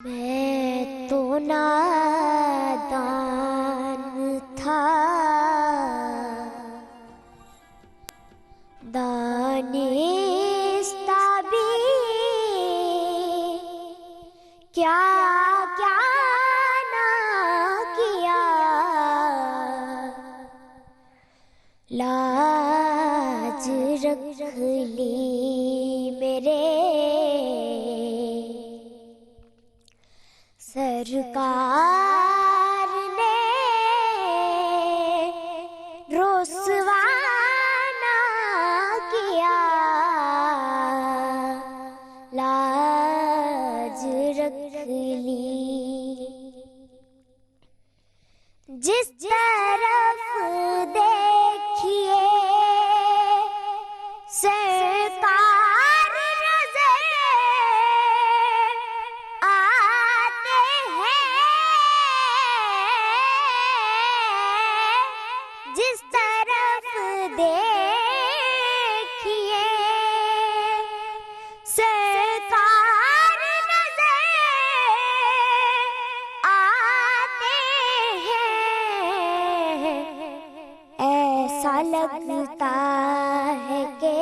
मैं तो नादान था, दानिस्ता भी क्या क्या ना किया, लाज रख ली मेरे सरकार ने, रुसवा ना किया, लाज रख ली। जिस तरफ देखिए सरकार नजर आते हैं, जिस तरफ देखिए सरकार नजर आते हैं, ऐसा लगता है कि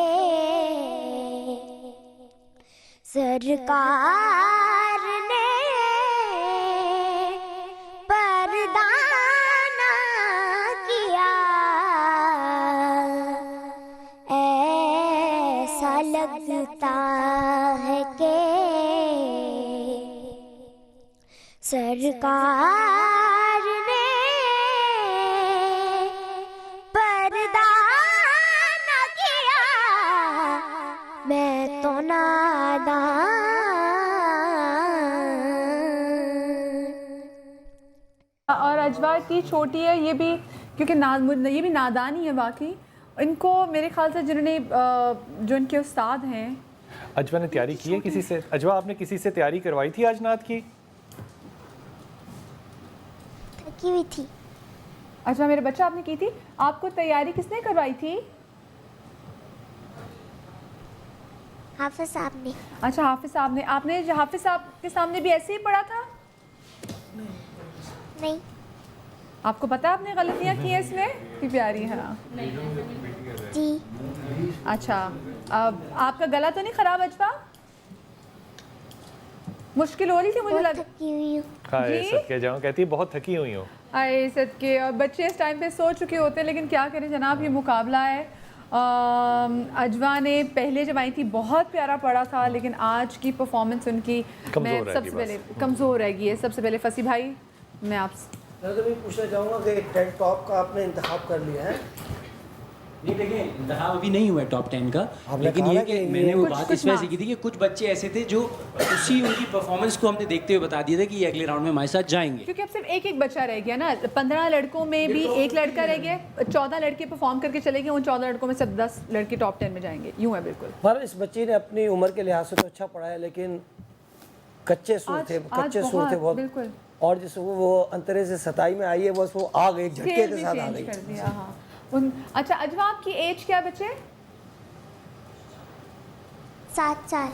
सरकार ने पर्दा ना किया, ऐसा लगता है कि सरकार ने पर्दा ना किया, मैं तो नादान। और अजवा इतनी छोटी है, ये भी क्योंकि ये भी नादान ही है वाकई। इनको मेरे ख्याल से जिन्होंने जो इनके उस्ताद हैं। अजवा ने तैयारी की है किसी से? अजवा आपने किसी से तैयारी करवाई थी आज नात की? थकी हुई थी। अजवा मेरे बच्चा आपने की थी? आपको तैयारी किसने करवाई थी? हाफिज साहब ने। अच्छा, हाफिज साहब ने। आपने हाफिज साहब के सामने भी ऐसे ही पढ़ा था? नहीं। आपको पता है आपने गलतियाँ की हैं इसमें? की प्यारी है जी। अच्छा, अब आपका गला तो नहीं खराब अजवा? मुश्किल हो रही थी मुझे लग। थकी हुई हूँ। हाय जी? सदके जाऊं, कहती है बहुत थकी हुई हूँ। आए सदके। और बच्चे इस टाइम पे सो चुके होते हैं, लेकिन क्या करें जनाब, ये मुकाबला है। अजवा ने पहले जब आई थी बहुत प्यारा पढ़ा था, लेकिन आज की परफॉर्मेंस उनकी मैं सबसे पहले कमज़ोर रहेगी है। सबसे पहले फसी भाई, मैं आपसे मैं तो भी पूछना चाहूँगा कि टेट टॉप का आपने इंतखाब कर लिया है? नहीं, देखिए इंतखाब अभी नहीं हुआ है टॉप 10 का, आपने लेकिन कहा ये ना कि कि मैंने वो कुछ- बात कुछ इस वजह से मार्क्स। की थी कि कुछ बच्चे ऐसे थे जो उसी उनकी परफॉर्मेंस को हमने देखते हुए बता दिया था कि ये अगले राउंड में हमारे साथ जाएंगे। क्योंकि अब सिर्फ एक एक बच्चा रह गया ना। 15 लड़कों में भी एक लड़का रह गया, 14 लड़के परफॉर्म करके चले गए। उन 14 लड़कों में सब 10 लड़के टॉप 10 में जाएंगे। यूँ है बिल्कुल। पर इस बच्ची ने अपनी उम्र के लिहाज से तो अच्छा पढ़ा है, लेकिन कच्चे सुर थे, कच्चे सुर थे बहुत। बिल्कुल। और जिस वो अंतरे से 27 में आई है, बस वो आग एक झटके स्केल के भी साथ आ चेंज गई। कर दिया। हाँ। अच्छा अजवा, आपकी एज क्या बच्चे? 7 साल।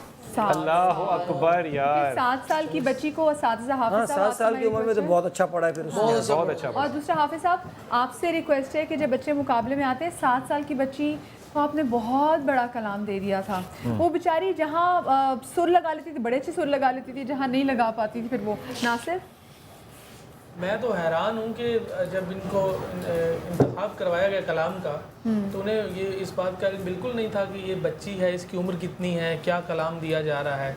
अल्लाह अकबर यार। 7 साल की बच्ची को असातिज़ा हाँ, हाफिज 7 साल की उम्र में तो बहुत अच्छा पढ़ा है फिर उसने। बहुत अच्छा और दूसरा हाफिज साहब, आपसे रिक्वेस्ट है कि जब बच्चे मुकाबले में आते हैं, 7 साल की बच्ची को आपने बहुत बड़ा कलाम दे दिया था। वो बेचारी जहाँ सुर लगा लेती थी, बड़े अच्छे सुर लगा लेती थी, जहाँ नहीं लगा पाती थी फिर वो। नासिर, मैं तो हैरान हूँ कि जब इनको इंतखाब करवाया गया कलाम का, तो उन्हें ये इस बात का बिल्कुल नहीं था कि ये बच्ची है, इसकी उम्र कितनी है, क्या कलाम दिया जा रहा है।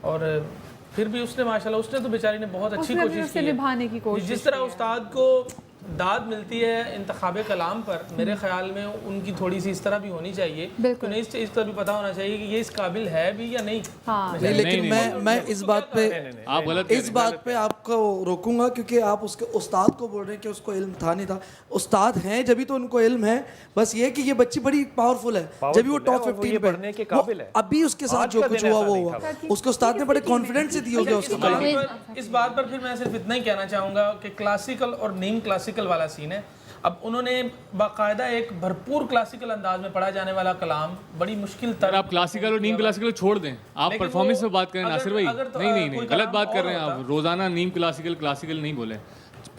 और फिर भी उसने माशाल्लाह, उसने तो बेचारी ने बहुत अच्छी कोशिश की है निभाने की कोशिश। जिस तरह उस्ताद को दाद मिलती है इंतखाब कलाम पर, मेरे ख्याल में उनकी थोड़ी सी इस तरह भी होनी चाहिए, उन्हें इस तरह भी पता होना चाहिए कि ये इस काबिल है भी या नहीं। हाँ। नहीं, लेकिन मैं इस बात पे आप गलत इस बात पे आपको रोकूंगा, क्योंकि आप उसके उस्ताद को बोल रहे हैं कि उसको इल्म था नहीं था। उस्ताद हैं जब तो उनको इल्म है। बस ये कि ये बच्ची बड़ी पावरफुल है, जब वो टॉप 15 पे पढ़ने के काबिल है। अभी उसके साथ जो कुछ हुआ वो हुआ, उसके उस्ताद ने बड़े कॉन्फिडेंस से दिया होगा उसको कलाम। इस बात पर फिर मैं सिर्फ इतना ही कहना चाहूँगा कि क्लासिकल और नीम क्लासिकल वाला सीन है। अब उन्होंने बाकायदा एक भरपूर क्लासिकल अंदाज में पढ़ा जाने वाला कलाम बड़ी मुश्किल अगर आप क्लासिकल और नीम क्लासिकल छोड़ दें, आप लेकिन परफॉर्मेंस वो पे बात करें अगर- नासिर भाई, अगर तो, नहीं कोई गलत कलाम बात कर और रहे हैं आप। होता। रोजाना नीम क्लासिकल नहीं बोले।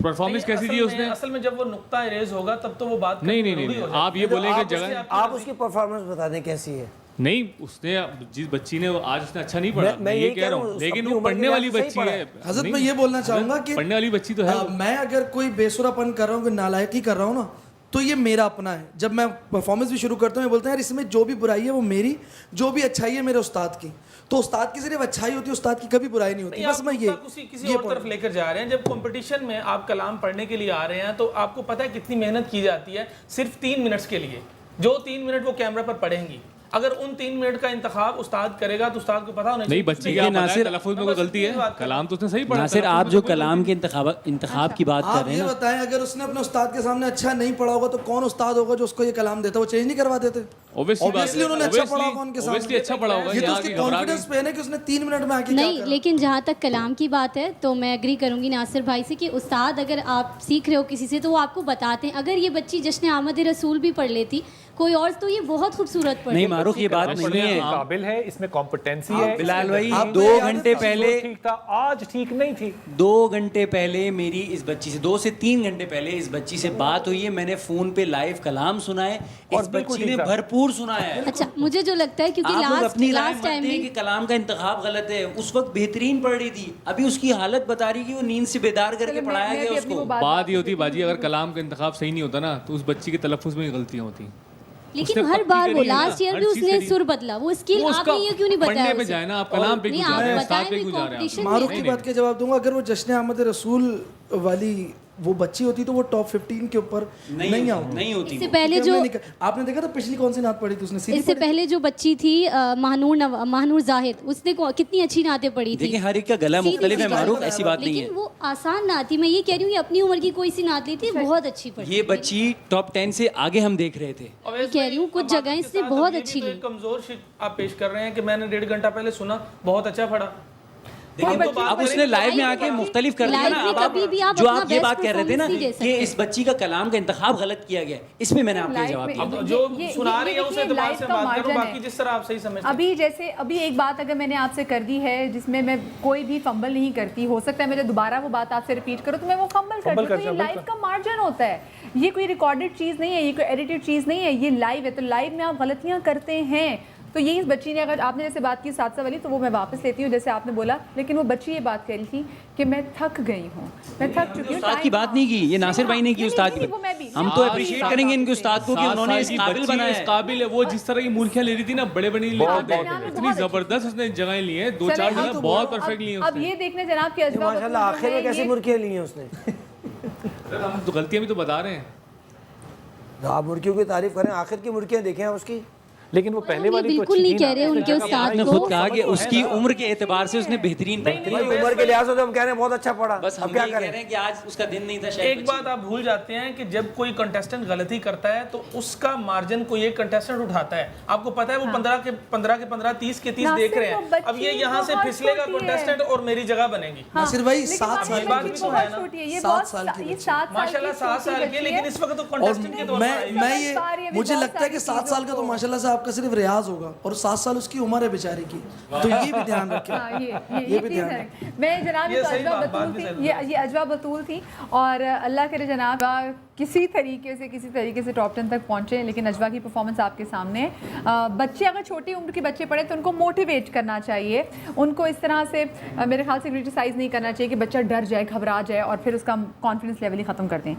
परफॉर्मेंस नहीं, कैसी असल दी में- उसने? असल में जब वो नुक्ता इरेज होगा तब तो वो बात नहीं करनी नहीं जरूरी नहीं, हो आप ये जाती है। बोले कि आप उससे जगह आप उसकी परफॉर्मेंस बता दें कैसी है। नहीं, उसने जिस बच्ची ने आज उसने अच्छा नहीं पढ़ा, मैं ये यही कह रहा हूँ, लेकिन अपनी वो उम्र के पढ़ने वाली लिहाज से बच्ची सही है। हजरत नहीं, मैं ये बोलना चाहूंगा कि पढ़ने वाली बच्ची तो है वो। मैं अगर कोई बेसुरापन कर रहा हूँ, कोई नालायकी कर रहा हूँ ना, तो ये मेरा अपना है। जब मैं परफॉर्मेंस भी शुरू करता हूँ, ये बोलते हैं यार इसमें जो भी बुराई है वो मेरी, जो भी अच्छाई है मेरे उस्ताद की। तो उस्ताद की सिर्फ अच्छाई होती है, उस्ताद की कभी बुराई नहीं होती। नहीं, बस आप मैं ये किसी और तरफ लेकर जा रहे हैं। जब कंपटीशन में आप कलाम पढ़ने के लिए आ रहे हैं तो आपको पता है कितनी मेहनत की जाती है सिर्फ 3 मिनट्स के लिए। जो 3 मिनट वो कैमरा पर पढ़ेंगी, अगर उन 3 मिनट का इंतखाब उस्ताद करेगा तो उस्ताद को पता होना नहीं, चाहिए। बच्ची देखिए क्या नासिर- तलफ़ुज़ में कोई गलती है? कलाम तो उसने सही पढ़ा। नासिर, तलफ़ुज़ आप में जो तो कोई कलाम गलती के इंतखाब की बात कर आप रहे ये हैं ना, बताएं, अगर उसने अपने उस्ताद के सामने अच्छा नहीं पढ़ा होगा तो कौन उस्ताद होगा जो उसको ये कलाम देता, वो चेंज नहीं करवा देते? ऑब्वियसली उन्होंने अच्छा पढ़ा होगा उनके Obviously सामने। अच्छा पढ़ा होगा। ये तो यहाँ उसके की घबरा कॉन्फिडेंस गई। पे है ना कि उसने 3 मिनट में आके क्या नहीं, करा। लेकिन जहाँ तक कलाम की बात है तो मैं एग्री करूंगी नासिर भाई से कि उस्ताद अगर आप सीख रहे हो किसी से तो वो आपको बताते हैं। अगर ये बच्ची जश्न आमद रसूल भी पढ़ लेती कोई और तो ये बहुत खूबसूरत पढ़ नहीं लेती। मारूफ, ये बात नहीं है। काबिल है, इसमें कॉम्पिटेंसी है। बिलाल भाई, आपको 2 याद है घंटे तो पहले ठीक था, आज ठीक नहीं थी। 2 घंटे पहले मेरी इस बच्ची से 2 से 3 घंटे पहले इस बच्ची से बात हुई है। मैंने फोन पे लाइव कलाम सुना है, और इस बिल्कुल बच्ची ठीक ने था। भरपूर सुनाया है। अच्छा, मुझे जो लगता है क्योंकि आप लोग अपनी राय लास्ट मत टाइम दें भी कि कलाम का इंतखाब गलत है। उस वक्त बेहतरीन पढ़ रही थी, अभी उसकी हालत बता रही कि वो नींद से बेदार करके चलो, पढ़ाया मैं भी गया अपनी उसको। वो बात बात ये होती बाजी, अगर कलाम का इंतखाब सही नहीं होता ना तो उस बच्ची के तलफ़ुज़ में गलतियाँ होती। लेकिन उसने हर पक्की बार वो करी है ना, लास्ट ईयर हर भी चीज़ उसने करी। सुर बदला। वो स्किल वो आपने उसका ये क्यों नहीं बताया पढ़ने पे उसे? जाए ना, आप कलाम पे नहीं, क्यों जा आप रहे हैं? बताएं उस्ताद पे भी क्यों जा रहे हैं आप? competition मारूफ में। की बात का जवाब दूंगा। अगर वो जश्न अहमद रसूल वाली वो बच्ची होती तो वो टॉप 15 के ऊपर नहीं आती। नहीं होती इससे वो। पहले जो आपने देखा था पिछली कौन सी नात पढ़ी थी उसने? सीधी इससे पढ़ी? पहले जो बच्ची थी महानूर जाहिद, उसने कितनी अच्छी नातें पढ़ी थी। देखिए हर एक का गला सीधी मुख्तलिफ है सीधी मारूफ, बात। ऐसी बात नहीं लेकिन है। वो आसान नात थी। मैं ये कह रही हूँ कि अपनी उम्र की कोई सी नात ली थी, बहुत अच्छी पढ़ी। ये बच्ची टॉप 10 से आगे हम देख रहे थे। Obviously, कह रही हूँ, कुछ अब आपके जगह इससे साथ बहुत अब ये भी अच्छी तो ली। एक कमजोर शिक आप पेश कर रहे हैं कि मैंने 1.5 घंटा पहले सुना, बहुत अच्छा पढ़ा। लेकिन तो बात अब उसने करें- लाइव में आके मुख्तलिफ कर दिया लाइव ना। में अब आप कभी भी आप जो अपना आप ये best बात कह रहे थे ना performance नहीं दे कि सकते। इस बच्ची का कलाम का इंतखाब गलत किया गया, इसमें मैंने आपको लाइफ जवाब में- दिया। अब जो ये- सुना रही है ये उस देखिए, एतबार लाइफ से का बात करो, मार्जिन बाकी है। जिस तरह आप सही समझते हैं। अभी एक बात अगर मैंने आपसे कर दी है जिसमें मैं कोई भी फंबल नहीं करती, हो सकता है मैं जब दोबारा वो बात आपसे रिपीट करूँ तो मैं वो फंबल कर दूँ। तो ये लाइफ का मार्जिन होता है, ये कोई रिकॉर्डेड चीज़ नहीं है, ये कोई एडिटेड चीज़ नहीं है, ये लाइव है। तो लाइव में आप गलतियाँ करते हैं। तो ये इस बच्ची ने, अगर आपने जैसे बात की 700 वाली, तो वो मैं वापस लेती हूँ जैसे आपने बोला। लेकिन वो बच्ची ये बात कह रही थी कि मैं थक गई हूँ, मैं थक चुकी हूँ। उस्ताद की बात नहीं की, ये नासिर भाई ने की उस्ताद की। हम तो अप्रिशिएट करेंगे इनके उस्ताद को कि उन्होंने इस काबिल बनाया है। काबिल है। वो जिस तरह की मूर्खियाँ ले रही थी ना, बड़े बड़े इतनी जबरदस्त उसने जगह ली है, 2-4 जगह बहुत परफेक्ट ली है अब उसने। ये देखने जनाब की अजवा माशाल्लाह आखिर में कैसी मुर्गियाँ ली हैं उसने? हम तो गलतियाँ भी तो बता रहे हैं। आप मुर्गियों की तारीफ करें, आखिर की मुर्गियाँ देखें उसकी। लेकिन वो पहले हम ये वाली तो बिल्कुल अच्छी नहीं थी कह ना। रहे उनके उस्ताद आपने को। खुद कहा कि उसकी उम्र के एतबार से उसने बेहतरीन भाई उम्र के लिहाज से तो हम कह रहे हैं बहुत अच्छा पढ़ा। बस हम अब क्या ये कह करें? रहे हैं कि आज उसका दिन नहीं था शायद। एक बात आप भूल जाते हैं कि जब कोई कंटेस्टेंट गलती करता है तो उसका मार्जिन कोई एक कंटेस्टेंट उठाता है। आपको पता है वो 15 के 15, 30 के 30 देख रहे हैं। अब ये यहाँ से फिसलेगा कंटेस्टेंट और मेरी जगह बनेगी। नासिर भाई 7 साल ये बात भी तो है ना। सात साल की बच्ची। माशाल्लाह 7 साल के, लेकिन इस वक्त तो कंटेस्टेंट के तौर पर आई है। मैं ये मुझे लगता है कि 7 साल का तो माशाल्लाह से आपका सिर्फ रियाज होगा और 7 साल उसकी उम्र है बेचारी की। तो ये भी ध्यान रखें। हाँ, ये भी चीज़ ध्यान है। मैं जनाब ये तो सही अजवा बात बतूल में थी, जरूर ये अजवा बतूल थी। और अल्लाह करे जनाब किसी तरीके से टॉप 10 तक पहुँचे। लेकिन अजवा की परफॉर्मेंस आपके सामने है। बच्चे अगर छोटी उम्र के बच्चे पढ़े तो उनको मोटिवेट करना चाहिए, उनको इस तरह से मेरे ख्याल से क्रिटिसाइज़ नहीं करना चाहिए कि बच्चा डर जाए, घबरा जाए और फिर उसका कॉन्फिडेंस लेवल ही ख़त्म कर दें।